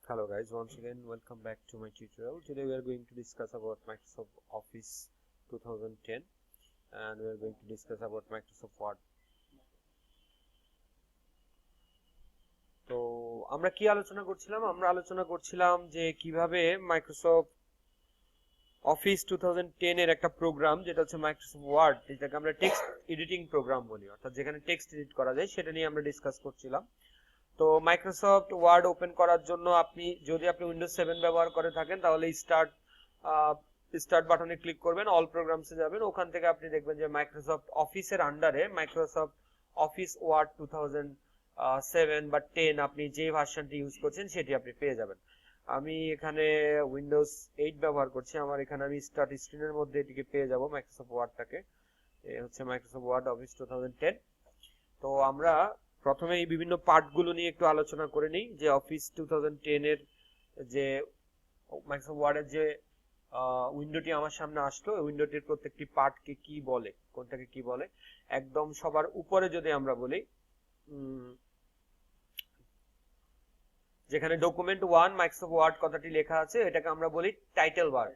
Hello guys, once again welcome back to my tutorial. Today we are going to discuss about Microsoft Office 2010 and we are going to discuss about Microsoft Word. তো আমরা কি আলোচনা করছিলাম যে কিভাবে Microsoft Office 2010 এর একটা programme যেটা হচ্ছে Microsoft Word, যেটাকে আমরা টেক্সট এডিটিং প্রোগ্রাম বলি, অর্থাৎ যেখানে টেক্সট এডিট করা যায় সেটা নিয়ে আমরা ডিসকাস করছিলাম। তো মাইক্রোসফট ওয়ার্ড ওপেন করার জন্য যদি আপনি উইন্ডোজ 7 ব্যবহার করে থাকেন তাহলে স্টার্ট বাটনে ক্লিক করবেন, অল প্রোগ্রামসে যাবেন, ওখান থেকে আপনি দেখবেন যে মাইক্রোসফট অফিসের আন্ডারে মাইক্রোসফট অফিস ওয়ার্ড 2007 বা 10 আপনি যে ভার্সনটি ইউজ করছেন সেটি আপনি পেয়ে যাবেন। আমি এখানে উইন্ডোজ 8 ব্যবহার করছি, আমার এখানে আমি স্টার্ট স্ক্রিনের মধ্যে এটিকে পেয়ে যাব মাইক্রোসফট ওয়ার্ডটাকে। এই হচ্ছে মাইক্রোসফট ওয়ার্ড অফিস 2010। তো আমরা প্রথমে এই বিভিন্ন পার্টগুলো নিয়ে একটু আলোচনা করে নিই যে অফিস 2010 এর যে মাইক্রোসফট ওয়ার্ডের যে উইন্ডোটি আমার সামনে আসলো, ওই উইন্ডোটির প্রত্যেকটি পার্টকে কি বলে, কোনটাকে কি বলে। একদম সবার উপরে যদি আমরা বলি, যেখানে ডকুমেন্ট 1 মাইক্রোসফট ওয়ার্ড কথাটি লেখা আছে এটাকে আমরা বলি টাইটেল বার।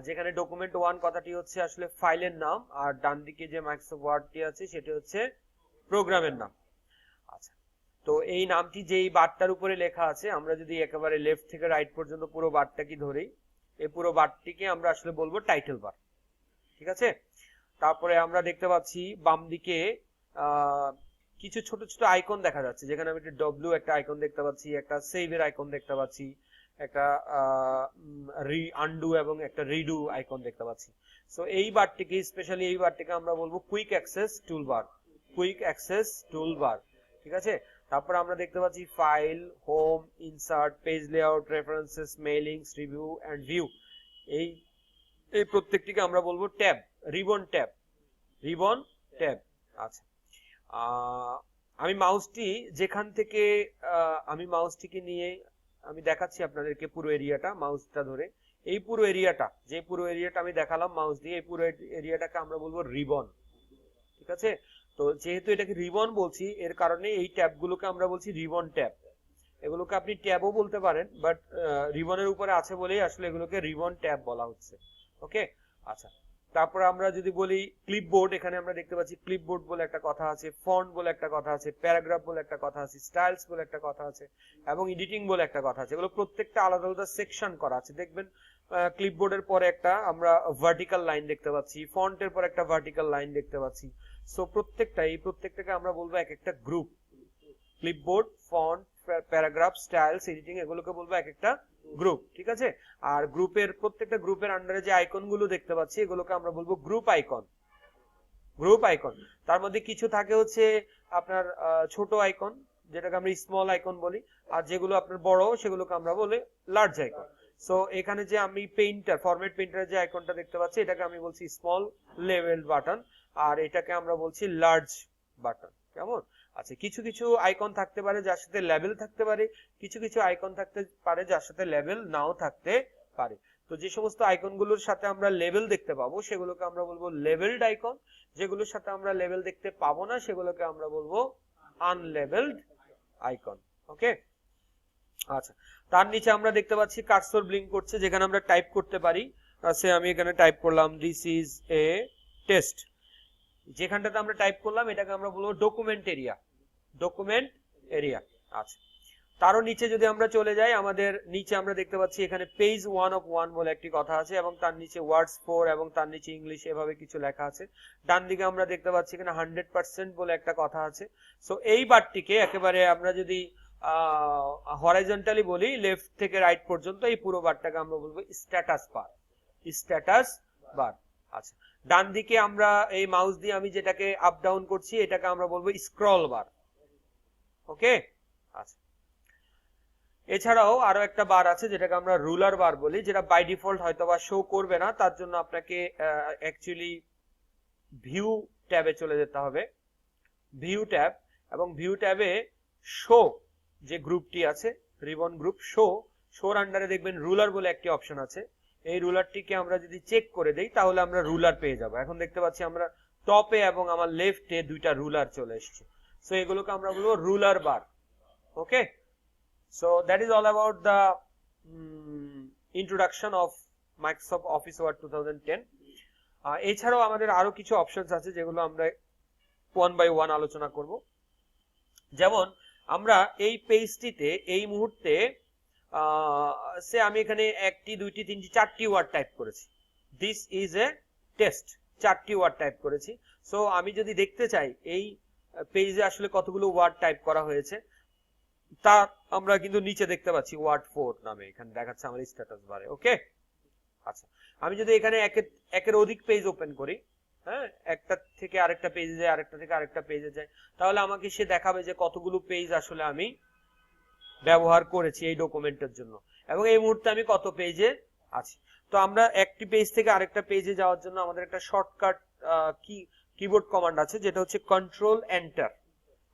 যেখানে ডকুমেন্ট 1 কথাটি হচ্ছে আসলে ফাইলের নাম, আর ডান দিকে যে মাইক্রোসফট ওয়ার্ডটি আছে সেটি হচ্ছে প্রোগ্রামের নাম। আচ্ছা, তো এই নামটি যেই বারটার উপরে লেখা আছে, আমরা যদি একেবারে লেফট থেকে রাইট পর্যন্ত পুরো বারটাকে ধরি, এই পুরো বারটিকে আমরা আসলে বলবো টাইটেল বার। ঠিক আছে, তারপরে আমরা দেখতে পাচ্ছি বাম দিকে কিছু ছোট ছোট আইকন দেখা যাচ্ছে, যেখানে আমি একটা ডব্লিউ একটা আইকন দেখতে পাচ্ছি, একটা সেভের আইকন দেখতে পাচ্ছি, একটা আনডু এবং একটা রিডু আইকন দেখতে পাচ্ছি। সো এই বারটিকে, স্পেশালি এই বারটিকে আমরা বলবো quick access toolbar, quick access toolbar. ঠিক আছে, তারপর আমরা দেখতে পাচ্ছি file, home, insert, page layout, references, mailings, review and view. এই এই প্রত্যেকটিকে আমরা বলবো tab, ribbon tab, ribbon tab. আচ্ছা, আমি মাউসটি যেখান থেকে আমি মাউসটিকে নিয়ে আমি দেখাচ্ছি আপনাদেরকে পুরো এরিয়াটা, মাউসটা ধরে এই পুরো এরিয়াটা, যে পুরো এরিয়াটা আমি দেখালাম মাউস দিয়ে, এই পুরো এরিয়াটাকে আমরা বলবো রিবন। ঠিক আছে, তো যেহেতু এটাকে রিবন বলছি এর কারণে এই ট্যাবগুলোকে আমরা বলছি রিবন ট্যাব। এগুলোকে আপনি ট্যাবও বলতে পারেন, বাট রিবনের উপরে আছে বলেই আসলে এগুলোকে রিবন ট্যাব বলা হচ্ছে। ওকে, আচ্ছা, তারপর আমরা যদি বলি ক্লিপবোর্ড, এখানে আমরা দেখতে পাচ্ছি ক্লিপবোর্ড বলে একটা কথা আছে, ফন্ট বলে একটা কথা আছে, প্যারাগ্রাফ বলে একটা কথা আছে, স্টাইলস বলে একটা কথা আছে এবং এডিটিং বলে একটা কথা আছে। এগুলো প্রত্যেকটা আলাদা আলাদা সেকশন করা আছে। দেখবেন ক্লিপবোর্ডের পরে একটা আমরা ভার্টিক্যাল লাইন দেখতে পাচ্ছি, ফন্টের পর একটা ভার্টিক্যাল লাইন দেখতে পাচ্ছি। সো প্রত্যেকটাকে আমরা বলবো এক একটা group. Clipboard, font, paragraph, styles, editing, এগুলোকে বলবো এক একটা গ্রুপ। ঠিক আছে, আর প্রত্যেকটা গ্রুপের আন্ডারে যে আইকন গুলো দেখতে পাচ্ছি এগুলোকে আমরা বলবো গ্রুপ আইকন। গ্রুপ আইকন, তার মধ্যে কিছু থাকে হচ্ছে আপনার ছোট আইকন, যেটাকে আমরা স্মল আইকন বলি, আর যেগুলো আপনার বড় সেগুলোকে আমরা বলি লার্জ আইকন। সো এখানে যে আমি পেইন্টার, ফরম্যাট পেইন্টারের যে আইকনটা দেখতে পাচ্ছি এটাকে আমি বলছি স্মল লেভেল বাটন, আর এটাকে আমরা বলছি লার্জ বাটন। কেমন? আচ্ছা, কিছু কিছু আইকন থাকতে পারে যার সাথে লেভেল থাকতে পারে, কিছু কিছু আইকন থাকতে পারে যার সাথে লেভেল নাও থাকতে পারে। তো যে সমস্ত আইকনগুলোর সাথে আমরা লেভেল দেখতে পাবো সেগুলোকে আমরা বলবো লেভেলড আইকন, যেগুলোর সাথে আমরা লেভেল দেখতে পাবো না সেগুলোকে আমরা বলবো আনলেভেলড আইকন। ওকে, আচ্ছা, তার নিচে আমরা দেখতে পাচ্ছি কার্সর ব্লিঙ্ক করছে, যেখানে আমরা টাইপ করতে পারি। আমি এখানে টাইপ করলাম দিস ইজ এ টেস্ট। যেখানটাতে আমরা টাইপ করলাম এটাকে আমরা বলবো ডকুমেন্ট এরিয়া, ডকুমেন্ট এরিয়া। আচ্ছা, তারও নিচে যদি আমরা চলে যাই, আমাদের নিচে আমরা দেখতে পাচ্ছি এখানে পেজ 1 of 1 বলে একটি কথা আছে এবং তার নিচে ওয়ার্ডস 4 এবং তার নিচে ইংলিশ এভাবে কিছু লেখা আছে। ডান দিকে আমরা দেখতে পাচ্ছি এখানে 100% বলে একটা কথা আছে। সো এই বারটিকে একেবারে আমরা যদি হরাইজন্টালি বলি, লেফট থেকে রাইট পর্যন্ত, এই পুরো বারটাকে আমরা বলবো স্ট্যাটাস বার, স্ট্যাটাস বার। আচ্ছা, ডান দিকে আমরা এই মাউস দিয়ে আমি যেটাকে আপ ডাউন করছি এটাকে আমরা বলবো স্ক্রল বার। ওকে, আচ্ছা, এছাড়াও আরো একটা বার আছে যেটাকে আমরা রুলার বার বলি, যেটা বাই ডিফল্ট হয়তোবা শো করবে না, তার জন্য আপনাকে অ্যাকচুয়ালি ভিউ ট্যাবে চলে যেতে হবে, ভিউ ট্যাব, এবং ভিউ ট্যাবে শো যে গ্রুপটি আছে রিবন গ্রুপ, শোর আন্ডারে দেখবেন রুলার বলে একটি অপশন আছে। এই রুলারটিকে আমরা যদি চেক করে দেই তাহলে আমরা রুলার পেয়ে যাব। এখন দেখতে পাচ্ছি আমরা টপে এবং আমার লেফটে দুইটা রুলার চলে এসেছে। সো এগুলোকে আমরা বলবো ruler bar. Okay, So that is all about the introduction of Microsoft Office Word 2010. এছাড়াও আমাদের আরো কিছু অপশনস আছে যেগুলো আমরা ওয়ান বাই ওয়ান আলোচনা করব। যেমন আমরা এই পেজটিতে এই মুহূর্তে সে আমি এখানে একটি দুইটি তিনটি চারটি ওয়ার্ড টাইপ করেছি। দিস ইজ এ টেস্ট, চারটি ওয়ার্ড টাইপ করেছি। সো আমি যদি দেখতে চাই এই পেজে আসলে কতগুলো ওয়ার্ড টাইপ করা হয়েছে তা আমরা কিন্তু নিচে দেখতে পাচ্ছি ওয়ার্ড 4 নামে এখানে দেখাচ্ছে আমার স্ট্যাটাস বারে। ওকে, আচ্ছা আমি যদি এখানে একের অধিক পেজ ওপেন করি, হ্যাঁ, একটা থেকে আরেকটা পেজে যায়, আরেকটা থেকে আরেকটা পেজে যায়, তাহলে আমাকে সে দেখাবে যে কতগুলো পেজ আসলে আমি ব্যবহার করেছি এই ডকুমেন্টের জন্য এবং এই মুহূর্তে আমি কত পেজে আছি। তো আমরা একটি পেজ থেকে আরেকটা পেজে যাওয়ার জন্য আমাদের একটা শর্টকাট কিবোর্ড কমান্ড আছে যেটা হচ্ছে control enter.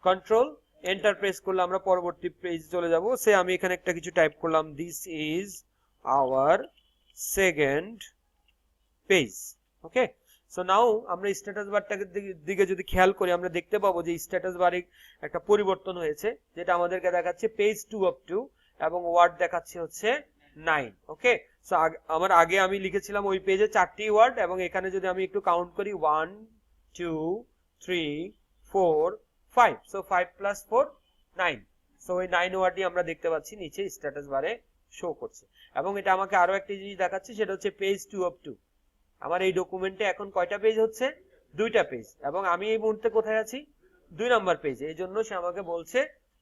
Control enter press করলে আমরা পরবর্তী পেজ চলে যাব। সে আমি এখানে একটা কিছু টাইপ করলাম, this is our second page. Okay, so now আমরা স্ট্যাটাস বারটাকে দিকে যদি খেয়াল করি আমরা দেখতে পাবো যে স্ট্যাটাস বারে একটা পরিবর্তন হয়েছে যেটা আমাদেরকে দেখাচ্ছে পেজ 2 অফ 2 এবং ওয়ার্ড দেখাচ্ছে হচ্ছে 9। ওকে, সো আমার আগে আমি লিখেছিলাম ওই পেজে 4টি ওয়ার্ড এবং এখানে যদি আমি একটু কাউন্ট করি 1 2 3 4 5, সো 5 প্লাস 4 9। সো ওই 9 ওয়ার্ডই আমরা দেখতে পাচ্ছি নিচে স্ট্যাটাস বারে শো করছে এবং এটা আমাকে আরো একটা জিনিস দেখাচ্ছে সেটা হচ্ছে পেজ 2 অফ 2। আমার এই ডকুমেন্টে এখন কয়টা পেজ হচ্ছে? 2টা পেজ এবং আমি এই মুহূর্তে কোথায় আছি? 2 নাম্বার পেজে। এই জন্য সে আমাকে বলছে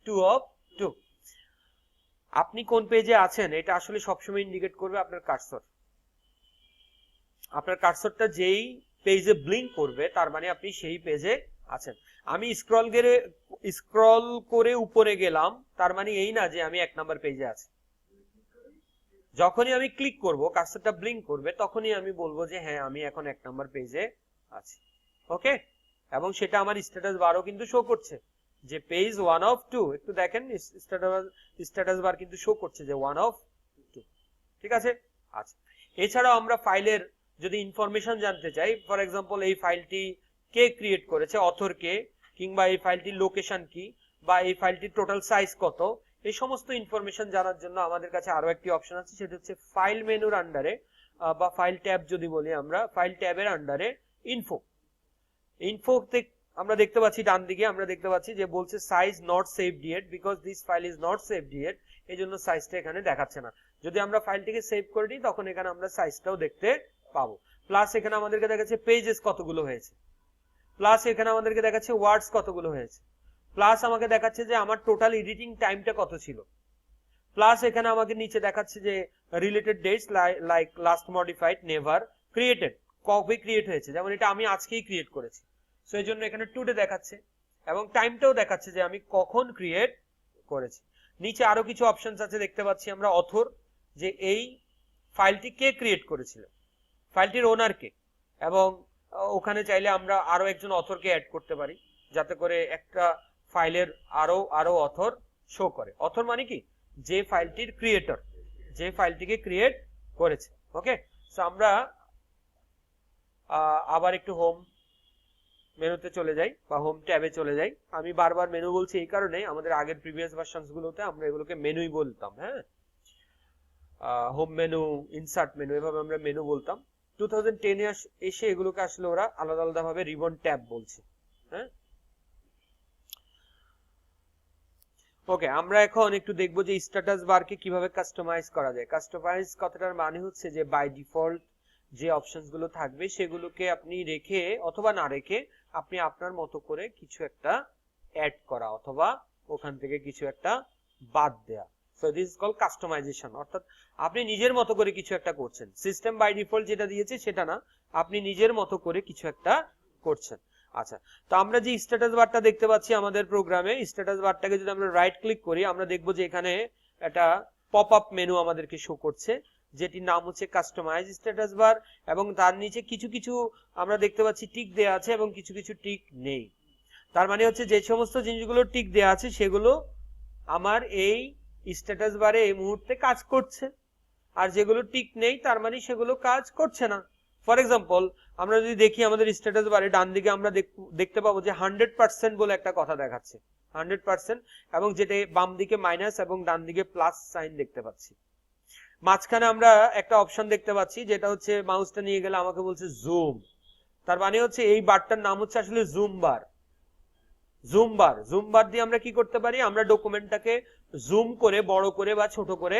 2 অফ 2। আপনি কোন পেজে আছেন এটা আসলে সবসময় ইন্ডিকেট করবে আপনার কার্সর। আপনার কার্সরটা যেই পেজে ব্লিঙ্ক করবে তার মানে আপনি সেই পেজে আছেন। আমি স্ক্রল করে উপরে গেলাম তার মানে এই না যে আমি 1 নাম্বার পেজে আছি। যখনই আমি ক্লিক করব কার্সরটা ব্লিঙ্ক করবে তখনই আমি বলবো যে হ্যাঁ আমি এখন 1 নাম্বার পেজে আছি। ওকে, এবং সেটা আমার স্ট্যাটাস বারও কিন্তু শো করছে যে পেজ 1 অফ 2। একটু দেখেন স্ট্যাটাস বার কিন্তু শো করছে যে 1 অফ 2। ঠিক আছে, আচ্ছা এছাড়াও আমরা ফাইলের যদি ইনফরমেশন জানতে চাই, ফর এক্সাম্পল এই ফাইলটি কে ক্রিয়েট করেছে, অথর কে, কিংবা এই ফাইলটির লোকেশন কি, বা এই ফাইলটির টোটাল সাইজ কত, এই সমস্ত ইনফরমেশন জানার জন্য আমাদের কাছে আরো একটি অপশন আছে সেটা হচ্ছে ফাইল মেনুর আন্ডারে বা ফাইল ট্যাব যদি বলি আমরা, ফাইল ট্যাবের আন্ডারে ইনফোতে আমরা দেখতে পাচ্ছি ডান দিকে আমরা দেখতে পাচ্ছি যে বলছে size not saved yet because this file is not saved yet, এই জন্য সাইজটা এখানে দেখাচ্ছে না। যদি আমরা ফাইলটিকে সেভ করে দিই তখন এখানে আমরা সাইজটাও দেখতে পাবো। প্লাস এখানে আমাদেরকে দেখাচ্ছে পেজেস কতগুলো হয়েছে, প্লাস এখানে আমাদেরকে দেখাচ্ছে ওয়ার্ডস কতগুলো হয়েছে, প্লাস আমাকে দেখাচ্ছে যে আমার টোটাল এডিটিং টাইমটা কত ছিল, প্লাস এখানে আমাকে নিচে দেখাচ্ছে যে related dates like last modified, never, created, কবে ক্রিয়েট হয়েছে, যেমন এটা আমি আজকেই ক্রিয়েট করেছি সো এই জন্য এখানে টুডে দেখাচ্ছে এবং টাইমটাও দেখাচ্ছে যে আমি কখন ক্রিয়েট করেছি। নিচে আরো কিছু অপশনস আছে দেখতে পাচ্ছি আমরা, অথর, যে এই ফাইলটি কে ক্রিয়েট করেছিল, ফাইলটির ওনার কে, এবং ওখানে চাইলে আমরা আরো একজন অথরকে অ্যাড করতে পারি যাতে করে একটা ফাইলের আরো অথর শো করে। অথর মানে কি, যে ফাইলটির ক্রিয়েটর, যে ফাইলটিকে ক্রিয়েট করেছে। ওকে, সো আমরা আবার একটু হোম মেনুতে চলে যাই বা হোম ট্যাবে চলে যাই। আমি বারবার মেনু বলছি এই কারণে আমাদের আগের প্রিভিয়াস ভার্সনস গুলোতে আমরা এগুলোকে মেনুই বলতাম। হ্যাঁ, হোম মেনু, ইনসার্ট মেনু, এভাবে আমরা মেনু বলতাম। 2010 এসে এগুলোকে আসলে ওরা আলাদা আলাদা ভাবে রিবন ট্যাব বলছে। হ্যাঁ, ওকে, আমরা এখন একটু দেখবো যে স্ট্যাটাস বারকে কিভাবে কাস্টমাইজ করা যায়। কাস্টমাইজ কথাটার মানে হচ্ছে যে বাই ডিফল্ট যে অপশনস গুলো থাকবে সেগুলোকে আপনি রেখে অথবা না রেখে আপনি আপনার মতো করে কিছু একটা অ্যাড করা অথবা ওখান থেকে কিছু একটা বাদ দেয়া। So this is called customization, অর্থাৎ আপনি নিজের মতো করে কিছু একটা করছেন। সিস্টেম বাই ডিফল্ট যেটা দিয়েছে সেটা না, আপনি নিজের মতো করে কিছু একটা করছেন। আচ্ছা, তো আমরা যে স্ট্যাটাস বারটা দেখতে পাচ্ছি আমাদের প্রোগ্রামে, স্ট্যাটাস বারটাকে যদি আমরা রাইট ক্লিক করি আমরা দেখবো যে এখানে একটা পপ আপ মেনু আমাদেরকে শো করছে যেটির নাম হচ্ছে কাস্টমাইজ স্ট্যাটাস বার, এবং তার নিচে কিছু কিছু আমরা দেখতে পাচ্ছি টিক দেয়া আছে এবং কিছু কিছু টিক নেই। তার মানে হচ্ছে যে সমস্ত জিনিসগুলো টিক দেয়া আছে সেগুলো আমার এই স্ট্যাটাস বারে এই মুহূর্তে কাজ করছে, আর যেগুলো টিক নেই তার মানে সেগুলো কাজ করছে না। ফর এক্সাম্পল আমরা যদি দেখি আমাদের স্ট্যাটাস বারে ডান দিকে আমরা দেখতে পাবো যে 100% বলে একটা কথা দেখাচ্ছে। 100%, এবং যেটা বাম দিকে মাইনাস এবং ডান দিকে প্লাস সাইন দেখতে পাচ্ছি। মাঝখানে আমরা একটা অপশন দেখতে পাচ্ছি যেটা হচ্ছে মাউসটা নিয়ে গেলে আমাকে বলছে জুম, তার মানে হচ্ছে এই বারটার নাম হচ্ছে আসলে জুম বার। জুম বার দিয়ে আমরা কি করতে পারি, আমরা ডকুমেন্টটাকে জুম করে বড় করে বা ছোট করে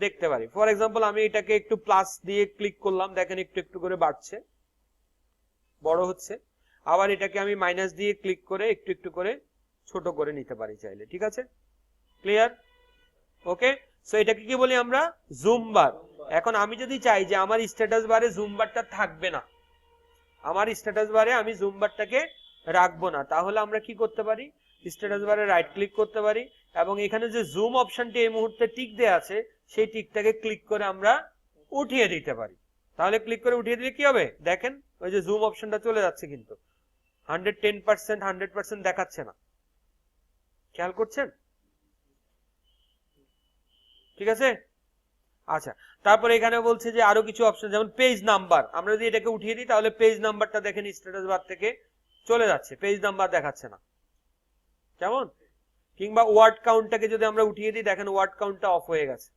দেখতে পারি। ফর এক্সাম্পল আমি এটাকে একটু প্লাস দিয়ে ক্লিক করলাম, দেখেন একটু একটু করে বাড়ছে, বড় হচ্ছে। আবার এটাকে আমি মাইনাস দিয়ে ক্লিক করে একটু একটু করে ছোট করে নিতে পারি চাইলে। ঠিক আছে, ক্লিয়ার? ওকে, সো এটাকে কি বলি আমরা, জুম বার। এখন আমি যদি চাই যে আমার স্ট্যাটাস বারে জুম বারটা থাকবে না, আমার স্ট্যাটাস বারে আমি জুম বারটাকে রাখবো না, তাহলে আমরা কি করতে পারি, স্ট্যাটাস বারে রাইট ক্লিক করতে পারি এবং এখানে যে জুম অপশনটি এই মুহূর্তে টিক দেয়া আছে সেই টিকটাকে ক্লিক করে আমরা উঠিয়ে দিতে পারি। তাহলে ক্লিক করে উঠিয়ে দিলে কি হবে, দেখেন ওই যে জুম অপশনটা চলে যাচ্ছে, কিন্তু 110% 100% দেখাচ্ছে না। খেয়াল করছেন? ঠিক আছে, আচ্ছা। তারপরে এখানে বলছে যে আরো কিছু অপশন, যেমন পেজ নাম্বার, আমরা যদি এটাকে উঠিয়ে দিই তাহলে পেজ নাম্বারটা দেখেন স্ট্যাটাস বার থেকে চলে যাচ্ছে, পেজ নাম্বার দেখাচ্ছে না, কেমন? কিংবা ওয়ার্ড কাউন্টটাকে যদি আমরা উঠিয়ে দিই, দেখেন ওয়ার্ড কাউন্টটা অফ হয়ে গেছে।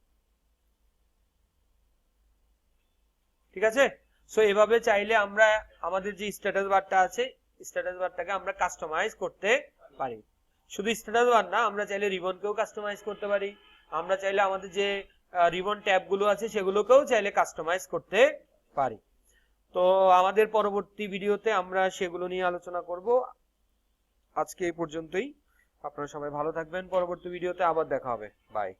ঠিক আছে, সো এভাবে চাইলে আমরা আমাদের যে স্ট্যাটাস বারটা আছে, স্ট্যাটাস বারটাকে আমরা কাস্টমাইজ করতে পারি। শুধু স্ট্যাটাস বার না, আমরা চাইলে রিবনকেও কাস্টমাইজ করতে পারি, আমরা চাইলে আমাদের যে রিবন ট্যাব গুলো আছে সেগুলোকেও চাইলে কাস্টমাইজ করতে পারি। তো আমাদের পরবর্তী ভিডিওতে আমরা সেগুলো নিয়ে আলোচনা করব। আজকে এই পর্যন্তই, আপনারা সবাই ভালো থাকবেন, পরবর্তী ভিডিওতে আবার দেখা হবে, বাই।